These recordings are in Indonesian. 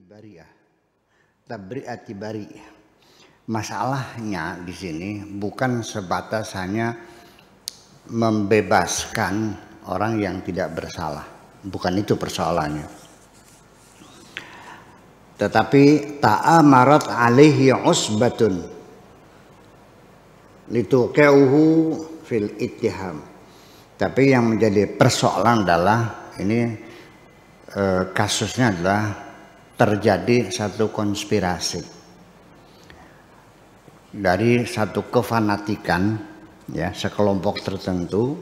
bari'ah. Tabri'ati bari'ah. Masalahnya di sini bukan sebatas hanya membebaskan orang yang tidak bersalah. Bukan itu persoalannya. Tetapi ta'amarat alaihi usbatun lituqi'uhu fil ittiham. Tapi yang menjadi persoalan adalah ini kasusnya adalah terjadi satu konspirasi dari satu kefanatikan ya sekelompok tertentu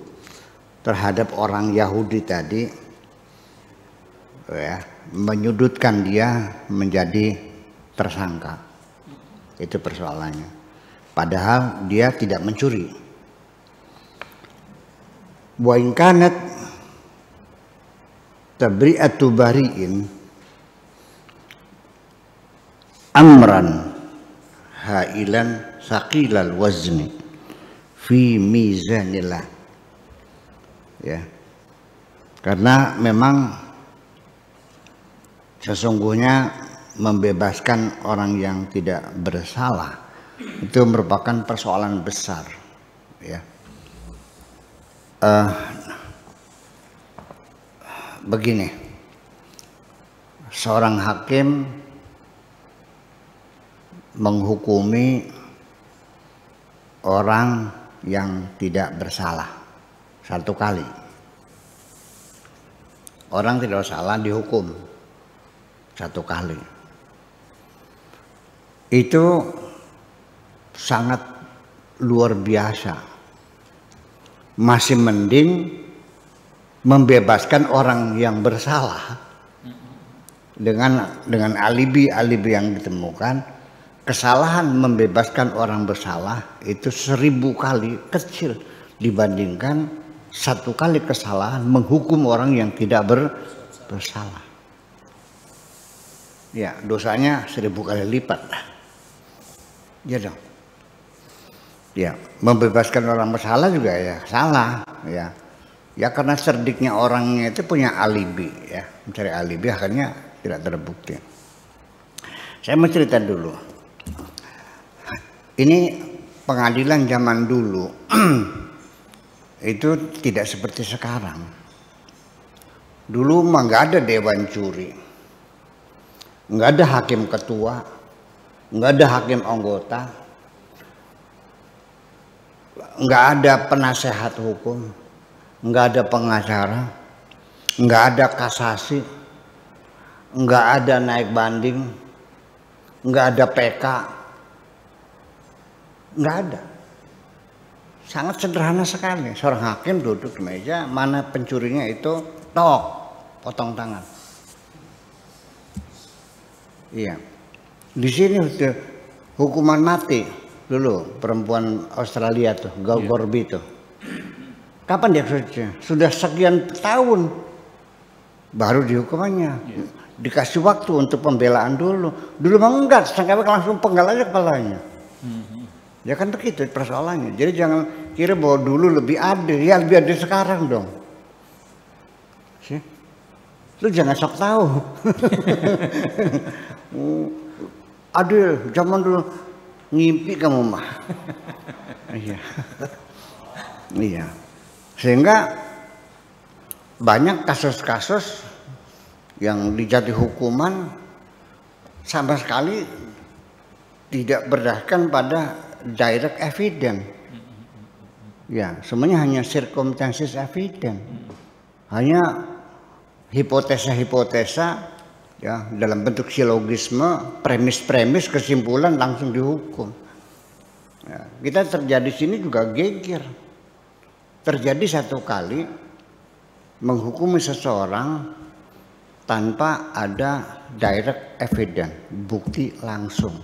terhadap orang Yahudi tadi ya, menyudutkan dia menjadi tersangka. Itu persoalannya. Padahal dia tidak mencuri. Wa in kanat tabri'atu bari'in amran hailan saqilal wazni fi mizanillah. Ya. Karena memang sesungguhnya membebaskan orang yang tidak bersalah itu merupakan persoalan besar ya. Begini, seorang hakim menghukumi orang yang tidak bersalah satu kali. Orang tidak bersalah dihukum satu kali. Itu sangat luar biasa. Masih mending membebaskan orang yang bersalah dengan alibi-alibi yang ditemukan. Kesalahan membebaskan orang bersalah itu 1000 kali kecil dibandingkan satu kali kesalahan menghukum orang yang tidak bersalah. Ya, dosanya 1000 kali lipat. Ya dong. Ya, membebaskan orang bersalah juga ya salah ya. Ya karena cerdiknya orangnya itu punya alibi ya, mencari alibi akhirnya tidak terbukti. Saya mau cerita dulu. Ini pengadilan zaman dulu itu tidak seperti sekarang. Dulu mah nggak ada dewan juri, nggak ada hakim ketua, nggak ada hakim anggota, nggak ada penasehat hukum, nggak ada pengacara, nggak ada kasasi, nggak ada naik banding, nggak ada PK, nggak ada. Sangat sederhana sekali. Seorang hakim duduk di meja, mana pencurinya itu, tok, potong tangan. Iya. Di sini hukuman mati dulu perempuan Australia tuh, Gal Gorby tuh. Kapan dia sudah sekian tahun baru dihukumannya. Dikasih waktu untuk pembelaan dulu. Dulu mah enggak, sampai langsung penggal aja kepalanya. Ya kan begitu persoalannya. Jadi jangan kira bahwa dulu lebih adil. Ya lebih adil sekarang dong. Sih? Lu jangan sok tahu. Adil zaman dulu ngimpi kamu mah. Iya. Iya. Sehingga banyak kasus-kasus yang dijatuhi hukuman sama sekali tidak berdasarkan pada direct evidence. Ya, semuanya hanya circumstances evidence. Hanya hipotesa-hipotesa ya dalam bentuk silogisme, premis-premis, kesimpulan langsung dihukum. Ya, kita terjadi sini juga geger. Terjadi satu kali menghukumi seseorang tanpa ada direct evidence, bukti langsung.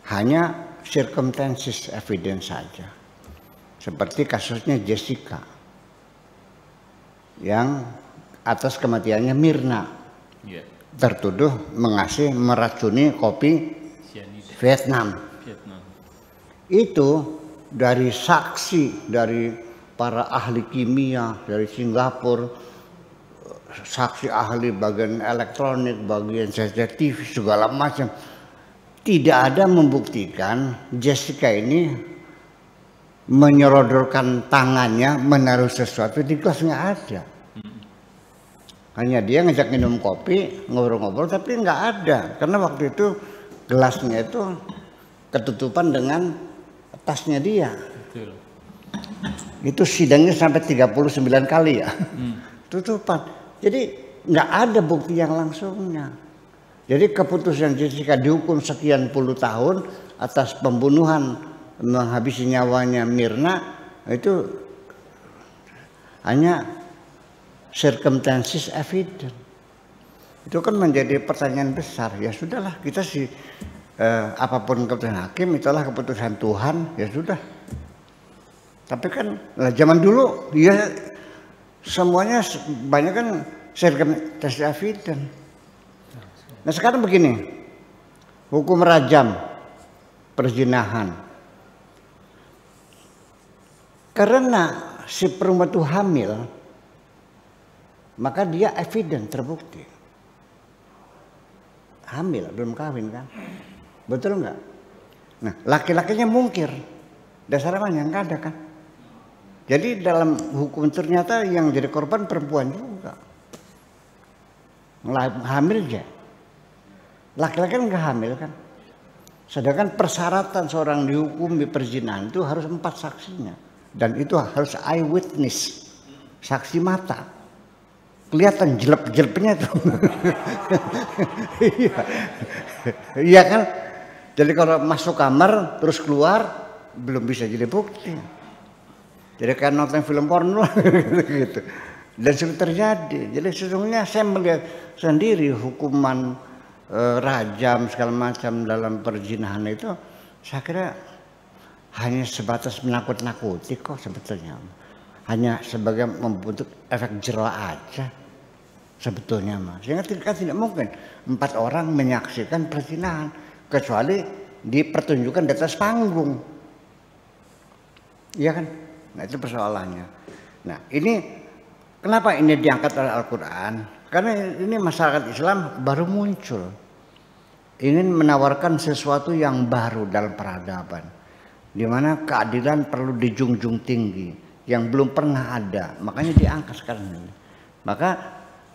Hanya circumstances evidence saja. Seperti kasusnya Jessica yang atas kematiannya Mirna tertuduh meracuni kopi Vietnam. Itu dari saksi, dari para ahli kimia dari Singapura, saksi ahli bagian elektronik, bagian CCTV segala macam, tidak ada membuktikan Jessica ini menyerodorkan tangannya menaruh sesuatu di gelas, nggak ada. Hanya dia ngajak minum kopi, ngobrol-ngobrol, tapi nggak ada karena waktu itu gelasnya itu ketutupan dengan tasnya dia. Betul. Itu sidangnya sampai 39 kali ya, tutupan. Jadi nggak ada bukti yang langsungnya. Jadi keputusan Jessica dihukum sekian puluh tahun atas pembunuhan menghabisi nyawanya Mirna itu hanya circumstances evident. Itu kan menjadi pertanyaan besar. Ya sudahlah, kita sih apapun keputusan hakim itulah keputusan Tuhan, ya sudah. Tapi kan zaman dulu ya semuanya banyak kan circumstances evident. Nah sekarang begini, hukum rajam perzinahan. Karena si perempuan itu hamil, maka dia evident, terbukti. Hamil, belum kawin kan? Betul nggak? Nah laki-lakinya mungkir, dasarnya nggak ada kan? Jadi dalam hukum ternyata yang jadi korban perempuan juga. Hamil aja. Laki-laki kan nggak hamil kan. Sedangkan persyaratan seorang dihukum di perzinahan itu harus 4 saksinya. Dan itu harus eyewitness, saksi mata. Kelihatan jelep-jelepnya tuh. Iya kan. Jadi kalau masuk kamar terus keluar belum bisa jadi bukti. Jadi kayak nonton film porno gitu. Dan sudah terjadi. Jadi sesungguhnya saya melihat sendiri hukuman rajam segala macam dalam perzinahan itu, saya kira hanya sebatas menakut-nakuti kok sebetulnya. Hanya sebagai membentuk efek jera aja sebetulnya mas. Sehingga tidak mungkin 4 orang menyaksikan perzinahan kecuali dipertunjukkan di atas panggung. Iya kan? Nah itu persoalannya. Nah ini kenapa ini diangkat oleh Al-Quran? Karena ini masyarakat Islam baru muncul. Ingin menawarkan sesuatu yang baru dalam peradaban. Di mana keadilan perlu dijunjung tinggi. Yang belum pernah ada. Makanya diangkat sekarang ini. Maka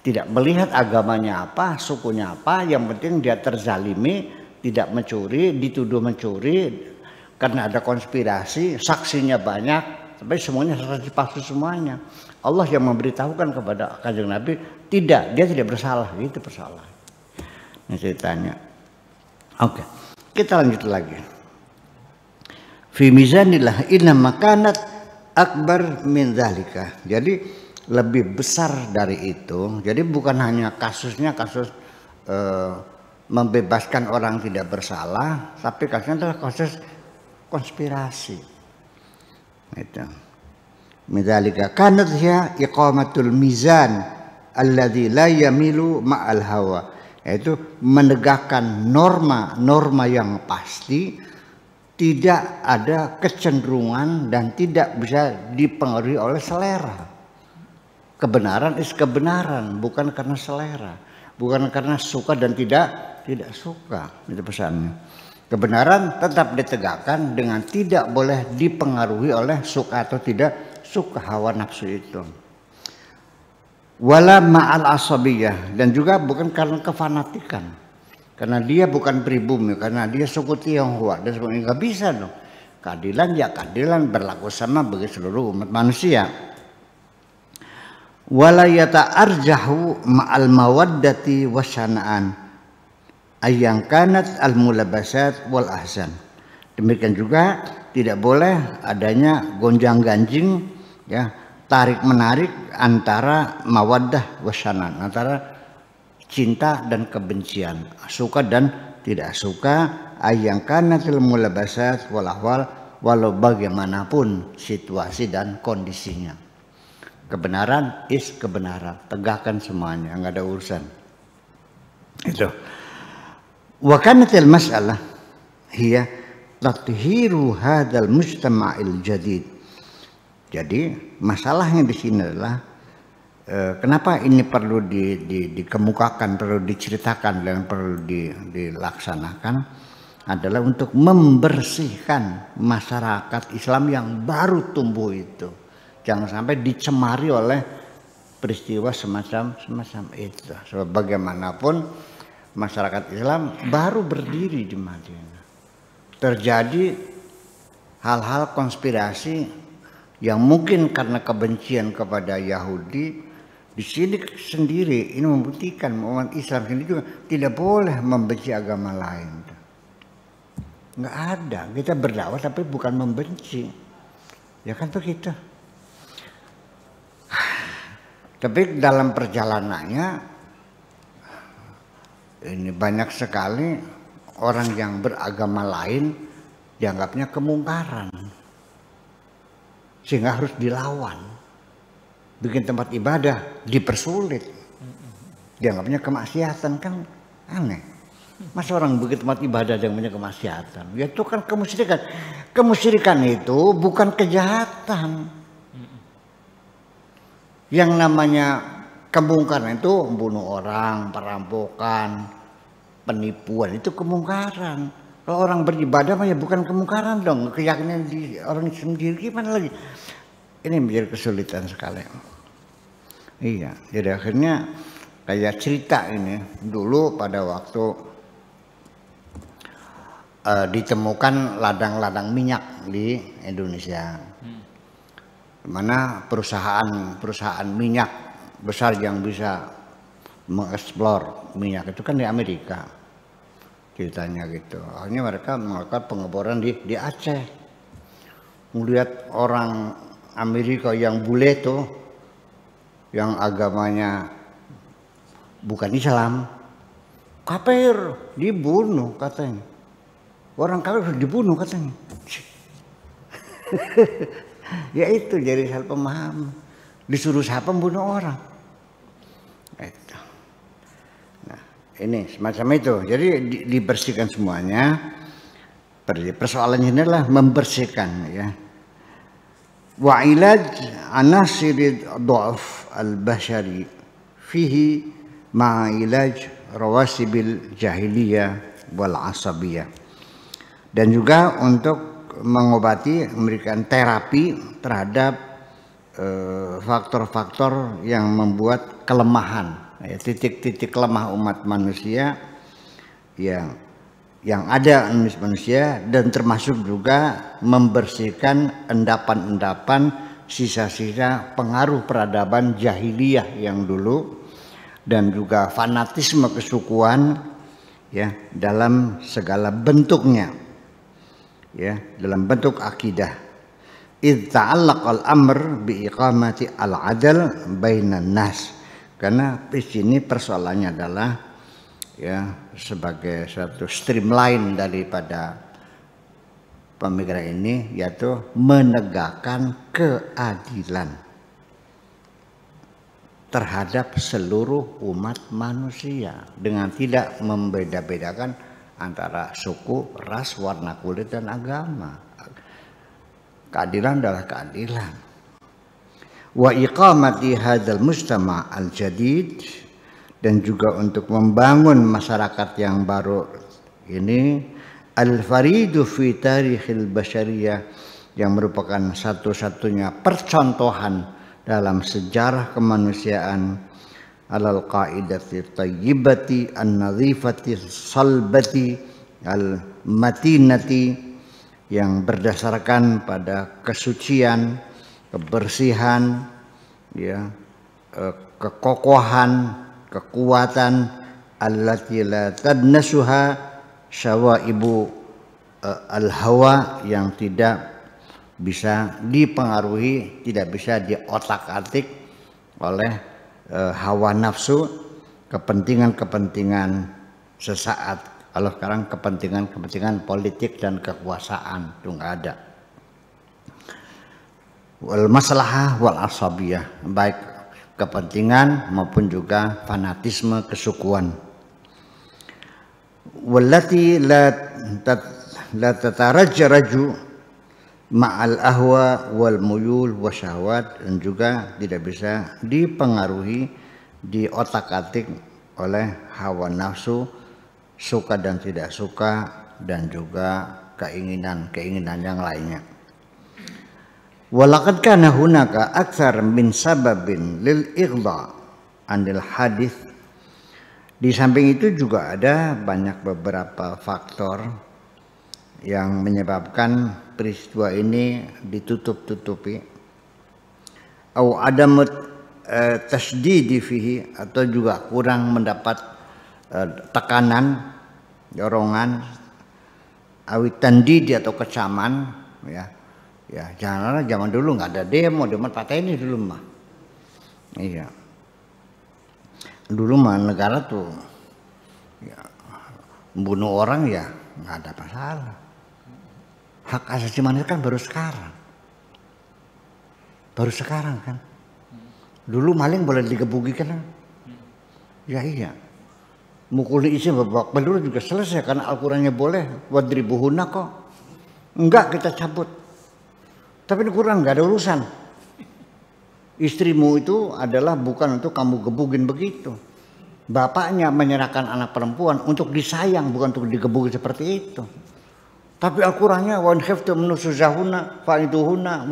tidak melihat agamanya apa, sukunya apa. Yang penting dia terzalimi, tidak mencuri, dituduh mencuri. Karena ada konspirasi, saksinya banyak. Tapi semuanya saksi palsu semuanya. Allah yang memberitahukan kepada Kanjeng Nabi, tidak, dia tidak bersalah. Itu persoalan. Ini ceritanya. Oke, kita lanjut lagi. Fi mizanillah inna makanat akbar min dzalika. Jadi lebih besar dari itu. Jadi bukan hanya kasusnya kasus membebaskan orang tidak bersalah, tapi kasusnya adalah kasus konspirasi. Itu. Midzalika kanat hiya iqamatul mizan alladzi la yamilu ma'al hawa. Yaitu menegakkan norma yang pasti, tidak ada kecenderungan dan tidak bisa dipengaruhi oleh selera. Kebenaran is kebenaran, bukan karena selera, bukan karena suka dan tidak suka. Itu pesannya. Kebenaran tetap ditegakkan dengan tidak boleh dipengaruhi oleh suka atau tidak suka hawa nafsu itu. Wala ma'al asabiyah, dan juga bukan karena kefanatikan. Karena dia bukan pribumi, karena dia suku Tionghoa dan sebagainya, nggak bisa dong. Keadilan ya keadilan berlaku sama bagi seluruh umat manusia. Wala yata'arjahu ma'al mawaddati wasyana'an ayang kanat al mulabasat wal ahsan. Demikian juga tidak boleh adanya gonjang-ganjing, ya, tarik menarik antara mawaddah wasyanan, antara cinta dan kebencian, suka dan tidak suka, ayang kanatil mulabasat wal ahwal, walau bagaimanapun situasi dan kondisinya. Kebenaran is kebenaran, tegakkan semuanya, enggak ada urusan. Itu. Wa kanatil mas'alah hiya tathiru hadzal mujtama'il jadid. Jadi masalahnya di sini adalah kenapa ini perlu dikemukakan, perlu diceritakan dan perlu dilaksanakan adalah untuk membersihkan masyarakat Islam yang baru tumbuh itu. Jangan sampai dicemari oleh peristiwa semacam itu. Sebab bagaimanapun masyarakat Islam baru berdiri di Madinah. Terjadi hal-hal konspirasi yang mungkin karena kebencian kepada Yahudi. Di sini sendiri ini membuktikan umat Islam sendiri juga tidak boleh membenci agama lain. Nggak ada. Kita berdakwah tapi bukan membenci. Ya kan begitu. Tapi dalam perjalanannya ini banyak sekali orang yang beragama lain dianggapnya kemungkaran. Sehingga harus dilawan. Bikin tempat ibadah dipersulit. Dianggapnya kemaksiatan, kan aneh. Masa orang bikin tempat ibadah yang punya kemaksiatan? Ya itu kan kemusyrikan. Kemusyrikan itu bukan kejahatan. Yang namanya kemungkaran itu membunuh orang, perampokan, penipuan, itu kemungkaran. Kalau orang beribadah ya bukan kemungkaran dong. Keyakinan di orang sendiri gimana lagi? Ini menjadi kesulitan sekali. Iya, jadi akhirnya kayak cerita ini dulu pada waktu ditemukan ladang-ladang minyak di Indonesia. Mana perusahaan minyak besar yang bisa mengeksplor minyak itu kan di Amerika, ceritanya gitu. Akhirnya mereka melakukan pengeboran di Aceh. Melihat orang Amerika yang bule tuh, yang agamanya bukan Islam, kafir, dibunuh katanya. Orang kafir harus dibunuh katanya. Ya itu jadi salah paham. Disuruh siapa membunuh orang? Itu. Nah, ini semacam itu. Jadi dibersihkan semuanya. Persoalannya adalah membersihkan, ya. Wa ilaj anasirid dha'f al-bashari fihi ma'a ilaj rawasibil jahiliyah wal asabiyah. Dan juga untuk mengobati, memberikan terapi terhadap faktor-faktor yang membuat kelemahan, ya, titik-titik lemah umat manusia yang ada di manusia, dan termasuk juga membersihkan endapan-endapan sisa-sisa pengaruh peradaban jahiliyah yang dulu, dan juga fanatisme kesukuan, ya, dalam segala bentuknya. Ya, dalam bentuk akidah. Idz ta'allaqal amr bi iqamati al-'adl bainan nas. Karena di sini persoalannya adalah, ya, sebagai suatu streamline daripada pemikiran ini, yaitu menegakkan keadilan terhadap seluruh umat manusia dengan tidak membeda-bedakan antara suku, ras, warna kulit, dan agama. Keadilan adalah keadilan. Wa iqamati hadzal mujtama' al-jadid, dan juga untuk membangun masyarakat yang baru ini, al-faridu fi tarikhil basyariyah, yang merupakan satu-satunya percontohan dalam sejarah kemanusiaan, alal qaidati tayyibati an-nadhifati salbati al-matinati, yang berdasarkan pada kesucian, kebersihan, ya, kekokohan, kekuatan, allati la tadnasuha syawaibu al-hawa, yang tidak bisa dipengaruhi, tidak bisa diotak-atik oleh hawa nafsu, kepentingan-kepentingan sesaat. Kalau sekarang kepentingan-kepentingan politik dan kekuasaan itu nggak ada. Wal maslahah wal asabiyah, baik kepentingan maupun juga fanatisme kesukuan. Wallati la tatarajraju ma'al ahwa wal muyul wasyahwat, dan juga tidak bisa dipengaruhi di otak-atik oleh hawa nafsu, suka dan tidak suka, dan juga keinginan-keinginan yang lainnya. Walaqad kana hunaka aktsar min sababin lil ighdha anil hadis. Di samping itu juga ada banyak beberapa faktor yang menyebabkan peristiwa ini ditutup-tutupi. Au adamat tasdidi fihi, atau juga kurang mendapat tekanan, dorongan, awit tandidi atau kecaman, ya. Ya, janganlah zaman dulu nggak ada demo partai ini dulu mah. Iya. Dulu mah negara tuh ya, membunuh orang ya nggak ada masalah. Hak asasi manusia kan baru sekarang. Baru sekarang kan. Dulu maling boleh digebuki kan? Ya iya. Mukul isi babak belur juga selesai karena Al-Qur'annya boleh. Wadribuhunna kok. Enggak, kita cabut. Tapi di Quran nggak ada urusan. Istrimu itu adalah bukan untuk kamu gebugin begitu. Bapaknya menyerahkan anak perempuan untuk disayang, bukan untuk digebugin seperti itu. Tapi Al-Qur'annya wa in khiftum nusuzahunna fa'idhuhunna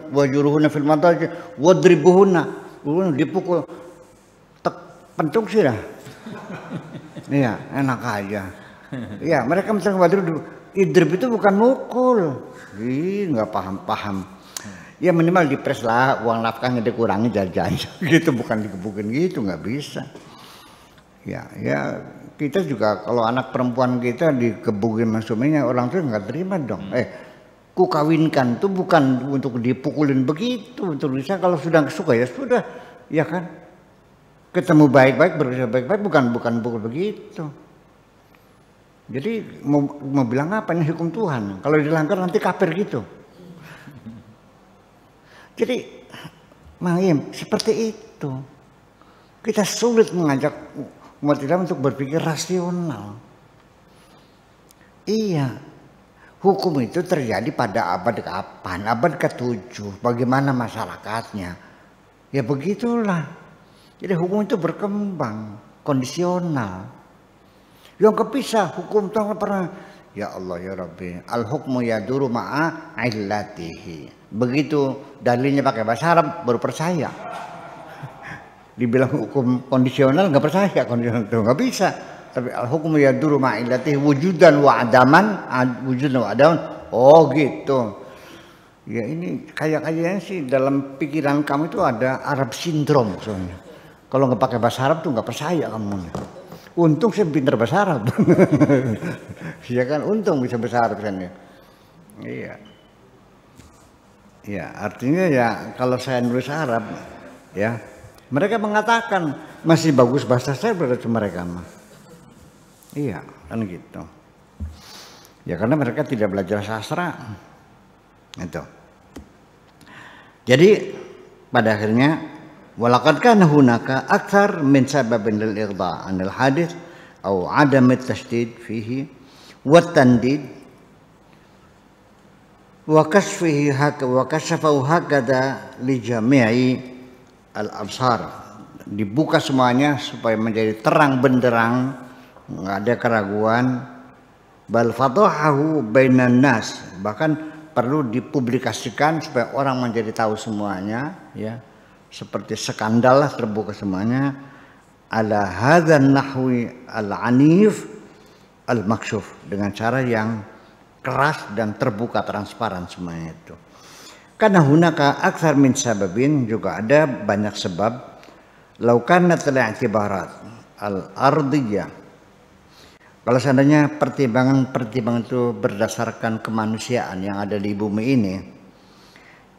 wajuruhunna fil madaji wadribuhunna. Dipukul pentung sih dah. Iya, enak aja. Iya, mereka misalnya idrib itu bukan mukul. Ih, nggak paham. Ya minimal dipres lah, uang nafkahnya dikurangi jajan. Gitu, bukan digebukin gitu, nggak bisa. Ya kita juga kalau anak perempuan kita digebukin suaminya, orang tua nggak terima dong. Ku kawinkan tuh bukan untuk dipukulin begitu, untuk bisa kalau sudah suka ya sudah, ya kan. Ketemu baik-baik, berusaha baik-baik, bukan pukul begitu. Jadi mau bilang apa, ini hukum Tuhan. Kalau dilanggar nanti kafir gitu. Jadi Mahim seperti itu. Kita sulit mengajak umat Islam untuk berpikir rasional. Iya. Hukum itu terjadi pada abad kapan? Abad ke-7. Bagaimana masyarakatnya? Ya begitulah. Jadi hukum itu berkembang, kondisional. Yang kepisah hukum itu pernah, ya Allah ya Rabbi, al-hukmu yaduru ma'a illatihi. Begitu dalilnya pakai bahasa Arab baru percaya. Dibilang hukum kondisional nggak percaya, kondisional itu nggak bisa. Tapi al-hukmu yaduru ma'a illatihi wujudan wa adaman, oh gitu. Ya ini kayaknya sih dalam pikiran kamu itu ada Arab sindrom soalnya. Kalau nggak pakai bahasa Arab tuh nggak percaya kamu. Untung saya pintar bahasa Arab. Ya kan, untung bisa bahasa Arab kan ya. Iya. Ya, artinya ya kalau saya nulis Arab ya, mereka mengatakan masih bagus bahasa saya berarti mereka mah. Iya, kan gitu. Ya karena mereka tidak belajar sastra. Itu. Jadi pada akhirnya walaqad kana hunaka aktsar min sababin lil ighdha' anil hadits aw 'adam at-tashdid fihi wa tandid wa kasfihi wa kashafahu hakada li jami'i al-absar. Dibuka semuanya supaya menjadi terang benderang, enggak ada keraguan. Bal fadahahu bainan nas, bahkan perlu dipublikasikan supaya orang menjadi tahu semuanya, ya. Seperti skandal lah, terbuka semuanya. Ala hadzal nahwi al-anif al-maksyuf, dengan cara yang keras dan terbuka, transparan semuanya itu. Karena hunaka aktsar min sababin, juga ada banyak sebab. Law kanat al-i'tibarat al-ardiyah, kalau seandainya pertimbangan itu berdasarkan kemanusiaan yang ada di bumi ini,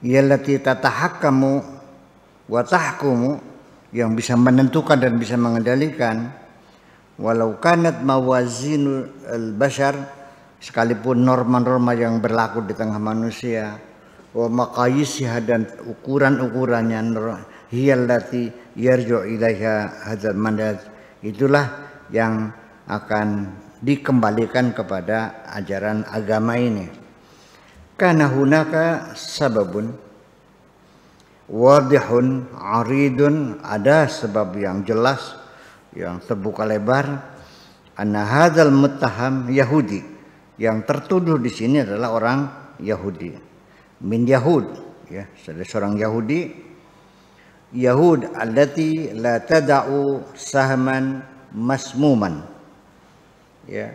yallati tatahakkamu wa tahkumu, yang bisa menentukan dan bisa mengendalikan, walau kanat mawazinu al-bashar, sekalipun norma-norma yang berlaku di tengah manusia, wa maqayisha, dan ukuran-ukurannya, hiyallati yarju ilaiha hadzal manhaj, itulah yang akan dikembalikan kepada ajaran agama ini. Kana hunaka sababun wadihun aridun, ada sebab yang jelas yang terbuka lebar, anna hadzal muttaham Yahudi, yang tertuduh di sini adalah orang Yahudi, min Yahud, ya, seorang Yahudi, Yahud allati la tada'u sahman masmuman, ya,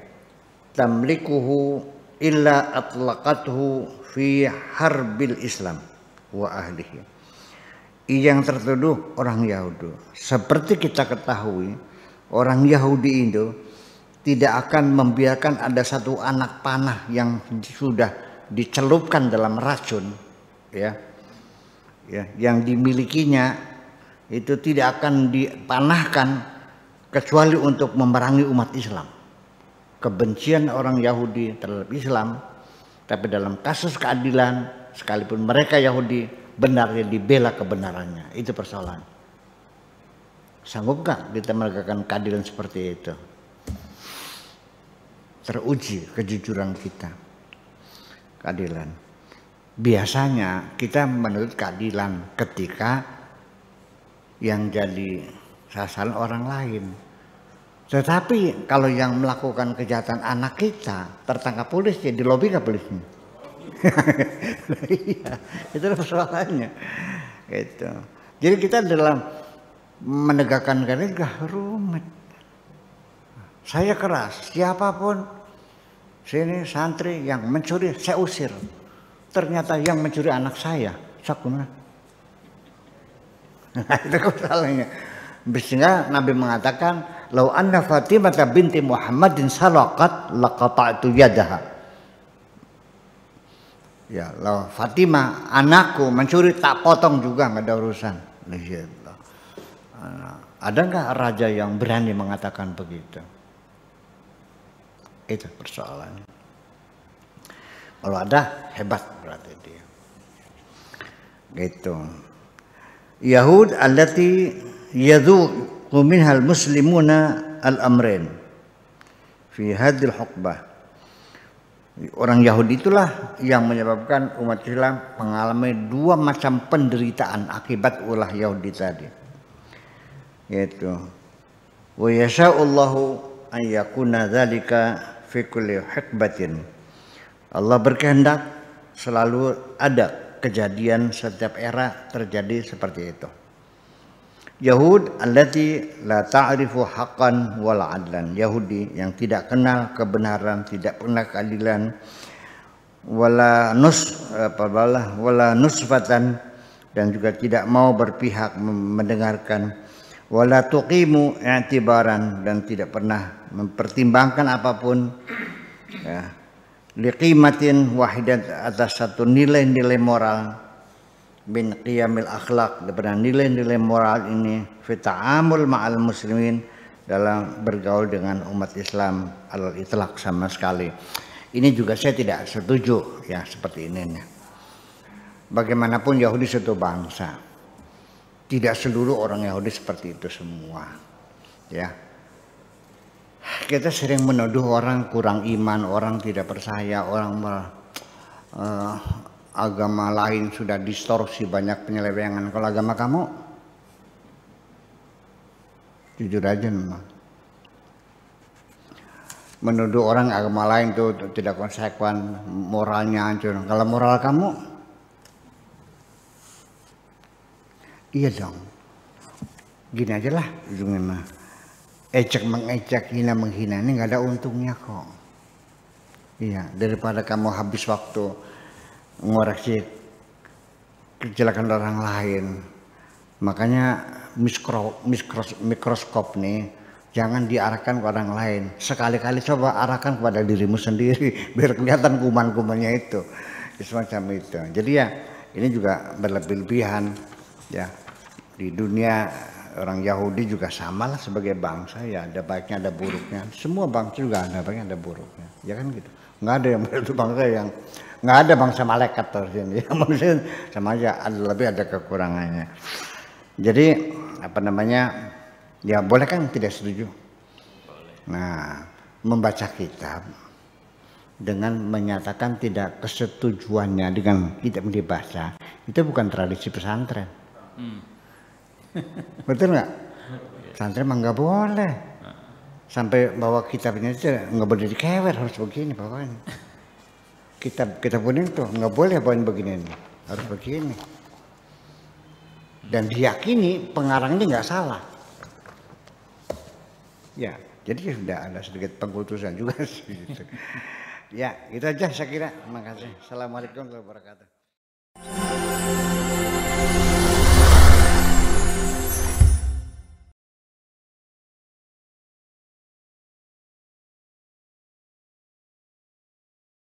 tamlikuhu illa atlaqathu fi harbil Islam wa ahlihi. Yang tertuduh orang Yahudi. Seperti kita ketahui, orang Yahudi itu tidak akan membiarkan ada satu anak panah yang sudah dicelupkan dalam racun, ya, yang dimilikinya itu tidak akan dipanahkan kecuali untuk memerangi umat Islam. Kebencian orang Yahudi terhadap Islam, tapi dalam kasus keadilan, sekalipun mereka Yahudi, benarnya dibela kebenarannya. Itu persoalan. Sanggup nggak kita menegakkan keadilan seperti itu? Teruji kejujuran kita. Keadilan. Biasanya kita menuntut keadilan ketika yang jadi sasaran orang lain. Tetapi kalau yang melakukan kejahatan anak kita tertangkap polisi, di lobi nggak polisinya? Iya, itu persoalannya. Gitu. Jadi kita dalam menegakkan keadilan gak rumit. Saya keras, siapapun sini santri yang mencuri saya usir. Ternyata yang mencuri anak saya gimana? Itu persoalannya. Sehingga Nabi mengatakan, "Lau anna Fatimah binti Muhammadin salaqat laqata'tu yadaha." Ya, lau Fatimah anakku mencuri tak potong juga, nggak ada urusan. Ada nggak raja yang berani mengatakan begitu? Itu persoalannya. Kalau ada, hebat berarti dia. Gitu. Yahud allati yadhuqu minhal muslimuna al-amrain fi hadhil huqbah. Orang Yahudi itulah yang menyebabkan umat Islam mengalami dua macam penderitaan akibat ulah Yahudi tadi. Yaitu wa yasha'ullahu an yakuna dzalika fi kulli hikbatin. Allah berkehendak selalu ada kejadian setiap era terjadi seperti itu. Yahud allati la ta'rifu haqqan wala adlan. Yahudi yang tidak kenal kebenaran, tidak pernah keadilan, wala nusfatan, dan juga tidak mau berpihak mendengarkan, wala tuqimu i'tibaran, dan tidak pernah mempertimbangkan apapun, ya, liqimatin wahidat, atas satu nilai-nilai moral, bin qiyamil akhlak, daripada nilai-nilai moral ini, fi ta'amul ma'al muslimin, dalam bergaul dengan umat Islam alal itlaq sama sekali. Ini juga saya tidak setuju ya seperti ini. Bagaimanapun Yahudi satu bangsa. Tidak seluruh orang Yahudi seperti itu semua. Ya. Kita sering menuduh orang kurang iman, orang tidak percaya, orang agama lain sudah distorsi, banyak penyelewengan. Kalau agama kamu, jujur aja memang. Menuduh orang agama lain itu tidak konsekuen, moralnya hancur. Kalau moral kamu, iya dong. Gini aja lah ujungnya mah. Ecek mengecek, hina menghina, ini nggak ada untungnya kok. Iya, daripada kamu habis waktu ngoreksi kecelakaan orang lain. Makanya mikroskop nih jangan diarahkan ke orang lain. Sekali-kali coba arahkan kepada dirimu sendiri biar kelihatan kuman-kumannya itu. Semacam itu. Jadi ya ini juga berlebih-lebihan ya. Di dunia orang Yahudi juga sama lah sebagai bangsa ya, ada baiknya ada buruknya. Semua bangsa juga ada baiknya ada buruknya. Ya kan gitu. Nggak ada yang bangsa yang nggak ada bangsa malaikat terus ya, manusia sama aja, ada lebih ada kekurangannya. Jadi apa namanya, ya boleh kan tidak setuju. Nah, membaca kitab dengan menyatakan tidak kesetujuannya dengan kitab dibaca, itu bukan tradisi pesantren. Betul nggak? Pesantren mah nggak boleh. Sampai bawa kitabnya itu nggak boleh dikewer, harus begini bawanya. Kitab kuning tuh nggak boleh bawain begini, harus begini. Dan diyakini pengarangnya nggak salah. Ya, jadi sudah ada sedikit pengkultusan juga sih. Ya, itu aja saya kira. Terima kasih. Assalamualaikum warahmatullahi wabarakatuh.